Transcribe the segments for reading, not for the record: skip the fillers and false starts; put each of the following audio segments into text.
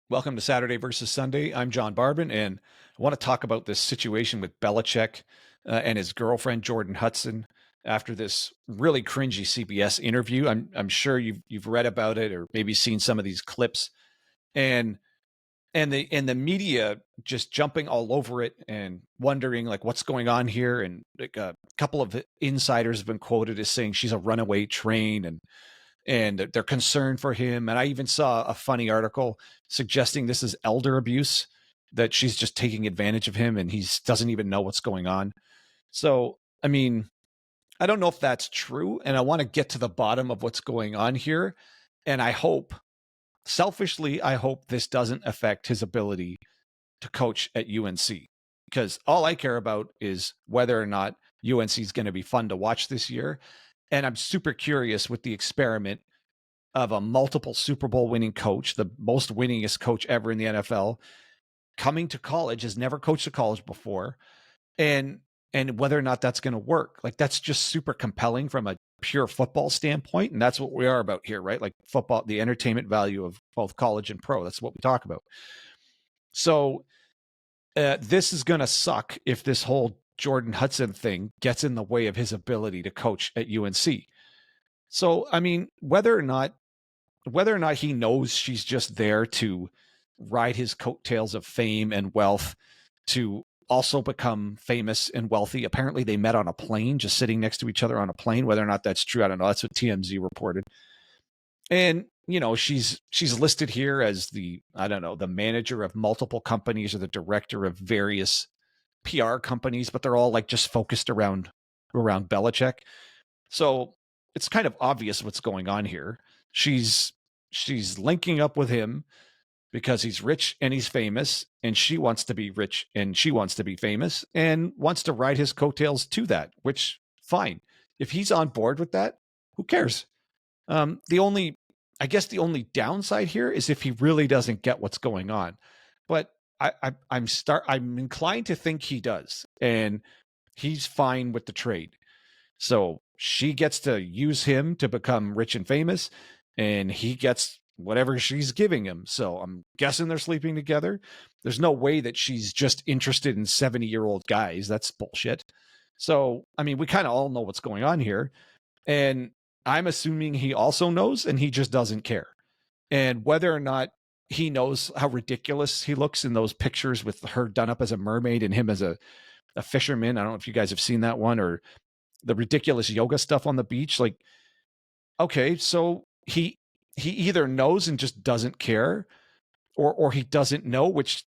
Welcome to Saturday versus Sunday. I'm John Barbin, and I want to talk about this situation with Belichick and his girlfriend Jordan Hudson after this really cringy CBS interview. I'm sure you've read about it or maybe seen some of these clips, and and the media just jumping all over it and wondering like what's going on here. And like a couple of insiders have been quoted as saying she's a runaway train, and they're concerned for him. And I even saw a funny article suggesting this is elder abuse, that she's just taking advantage of him and he doesn't even know what's going on. So, I mean, I don't know if that's true. And I want to get to the bottom of what's going on here. And I hope, selfishly, I hope this doesn't affect his ability to coach at UNC, because all I care about is whether or not UNC is going to be fun to watch this year. And I'm super curious with the experiment of a multiple Super Bowl winning coach, the most winningest coach ever in the NFL, coming to college, has never coached a college before, and whether or not that's going to work. Like, that's just super compelling from a pure football standpoint, and that's what we are about here, right? Like football, the entertainment value of both college and pro. That's what we talk about. So this is going to suck if this whole Jordan Hudson thing gets in the way of his ability to coach at UNC. So, I mean, whether or not he knows she's just there to ride his coattails of fame and wealth to also become famous and wealthy. Apparently they met on a plane, just sitting next to each other on a plane. Whether or not that's true, I don't know. That's what TMZ reported. And she's listed here as the, I don't know, the manager of multiple companies or the director of various PR companies, but they're all like just focused around Belichick. So it's kind of obvious what's going on here. She's linking up with him because he's rich and he's famous, and she wants to be rich and she wants to be famous and wants to ride his coattails to that, which fine. If he's on board with that, who cares? The only, I guess the only downside here is if he really doesn't get what's going on. But I'm inclined to think he does, and he's fine with the trade. So she gets to use him to become rich and famous, and he gets whatever she's giving him. So I'm guessing they're sleeping together. There's no way that she's just interested in 70-year-old guys. That's bullshit. So, I mean, we kind of all know what's going on here. And I'm assuming he also knows and he just doesn't care. And whether or not he knows how ridiculous he looks in those pictures with her done up as a mermaid and him as a fisherman. I don't know if you guys have seen that one, or the ridiculous yoga stuff on the beach. Like, okay, so he either knows and just doesn't care, or he doesn't know, which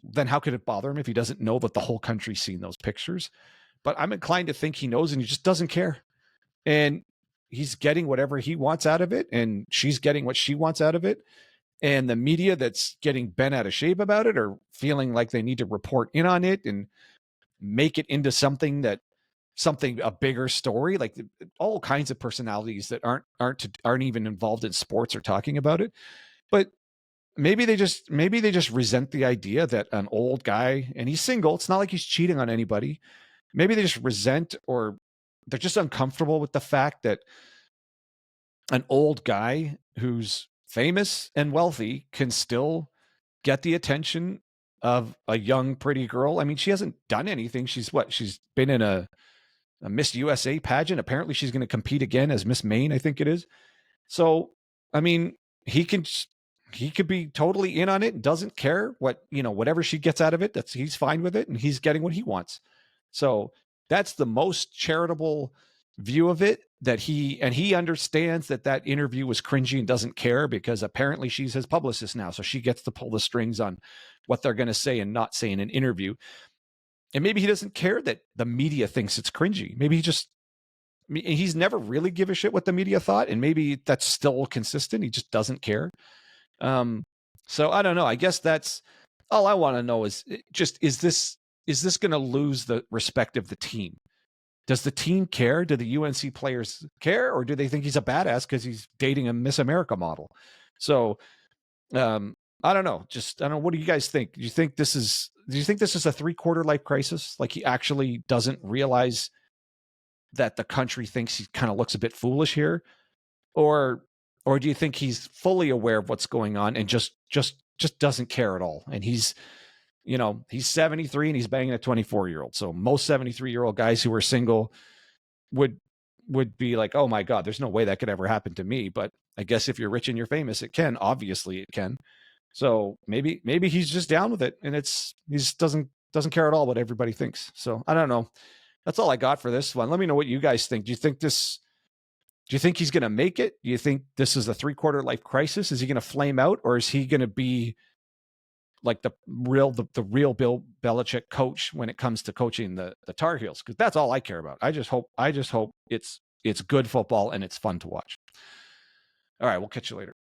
then how could it bother him if he doesn't know that the whole country's seen those pictures? But I'm inclined to think he knows and he just doesn't care. And he's getting whatever he wants out of it, and she's getting what she wants out of it. And the media that's getting bent out of shape about it are feeling like they need to report in on it and make it into something a bigger story. Like all kinds of personalities that aren't even involved in sports are talking about it. But maybe they just resent the idea that an old guy, and he's single, it's not like he's cheating on anybody. Maybe they just resent, or they're just uncomfortable with the fact that an old guy who's famous and wealthy can still get the attention of a young pretty girl. I mean, she hasn't done anything. She's been in a Miss USA pageant. Apparently she's going to compete again as Miss Maine, I think it is. So, I mean, he could be totally in on it and doesn't care whatever she gets out of it. He's fine with it, and he's getting what he wants. So that's the most charitable view of it. That he understands that interview was cringy and doesn't care, because apparently she's his publicist now, so she gets to pull the strings on what they're going to say and not say in an interview. And maybe he doesn't care that the media thinks it's cringy. Maybe he's never really give a shit what the media thought, and maybe that's still consistent. He just doesn't care. So I don't know. I guess that's all I want to know is just, is this going to lose the respect of the team? Does the team care? Do the UNC players care, or do they think he's a badass because he's dating a Miss America model? So I don't know. Just, I don't know. What do you guys think? Do you think this is a 3-quarter life crisis? Like, he actually doesn't realize that the country thinks he kind of looks a bit foolish here, or do you think he's fully aware of what's going on and just just doesn't care at all. And he's 73 and he's banging a 24-year-old. So most 73-year-old guys who are single would be like, oh my God, there's no way that could ever happen to me. But I guess if you're rich and you're famous, it can. Obviously it can. So maybe he's just down with it, and he just doesn't care at all what everybody thinks. So I don't know. That's all I got for this one. Let me know what you guys think. Do you think he's going to make it? Do you think this is a 3/4 life crisis? Is he going to flame out, or is he going to be like the real Bill Belichick coach when it comes to coaching the Tar Heels? Because that's all I care about. I just hope it's good football and it's fun to watch. All right, we'll catch you later.